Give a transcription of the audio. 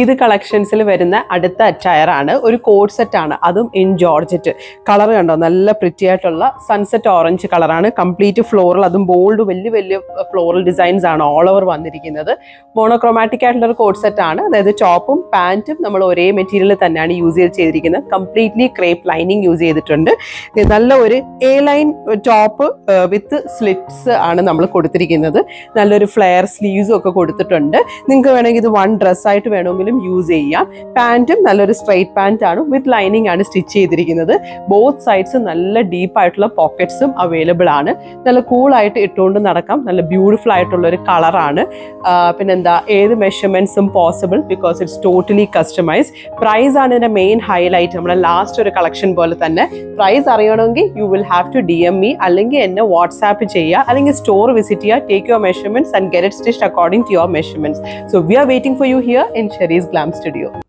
ഇത് കളക്ഷൻസിൽ വരുന്ന അടുത്ത അറ്റയർ ആണ്. ഒരു കോഡ് സെറ്റ് ആണ്, അതും ഇൻ ജോർജറ്റ്. കളർ കണ്ടോ, നല്ല പ്രിറ്റി ആയിട്ടുള്ള സൺസെറ്റ് ഓറഞ്ച് കളറാണ്. കംപ്ലീറ്റ് ഫ്ലോറൽ, അതും ബോൾഡ് വലിയ വലിയ ഫ്ലോറൽ ഡിസൈൻസ് ആണ് ഓൾ ഓവർ വന്നിരിക്കുന്നത്. മോണോക്രോമാറ്റിക് ആയിട്ടുള്ള ഒരു കോഡ് സെറ്റ് ആണ്. അതായത് ടോപ്പും പാന്റും നമ്മൾ ഒരേ മെറ്റീരിയൽ തന്നെയാണ് യൂസ് ചെയ്തിരിക്കുന്നത്. കംപ്ലീറ്റ്ലി ക്രേപ്പ് ലൈനിങ് യൂസ് ചെയ്തിട്ടുണ്ട്. നല്ല ഒരു A line top with slits ആണ് നമ്മൾ കൊടുത്തിരിക്കുന്നത്. നല്ലൊരു ഫ്ലെയർ സ്ലീവ്സും ഒക്കെ കൊടുത്തിട്ടുണ്ട്. നിങ്ങൾക്ക് വേണമെങ്കിൽ ഇത് വൺ ഡ്രസ്സായിട്ട് വേണമെങ്കിൽ യൂസ് ചെയ്യാം. പാന്റും നല്ലൊരു സ്ട്രൈറ്റ് പാന്റ് ആണ്, വിത്ത് ലൈനിങ് ആണ് സ്റ്റിച്ച് ചെയ്തിരിക്കുന്നത്. ബോത്ത് സൈഡ്സ് നല്ല ഡീപ്പ് ആയിട്ടുള്ള പോക്കറ്റ്സും അവൈലബിൾ ആണ്. നല്ല കൂളായിട്ട് ഇട്ടുകൊണ്ട് നടക്കാം. നല്ല ബ്യൂട്ടിഫുൾ ആയിട്ടുള്ള ഒരു കളറാണ്. പിന്നെന്താ, ഏത് മെഷർമെന്റ്സും possible, because it's totally customise. Price ആണ് ഇതിന്റെ മെയിൻ ഹൈലൈറ്റ്. നമ്മുടെ ലാസ്റ്റ് ഒരു കളക്ഷൻ പോലെ തന്നെ പ്രൈസ് അറിയണമെങ്കിൽ you will have to DM me, അല്ലെങ്കിൽ എന്നെ വാട്സാപ്പ് ചെയ്യുക, അല്ലെങ്കിൽ സ്റ്റോർ വിസിറ്റ് ചെയ്യുക. Take your measurements and get it stitched according to your measurements. So we are waiting for you here in Sherry's Glam Studio.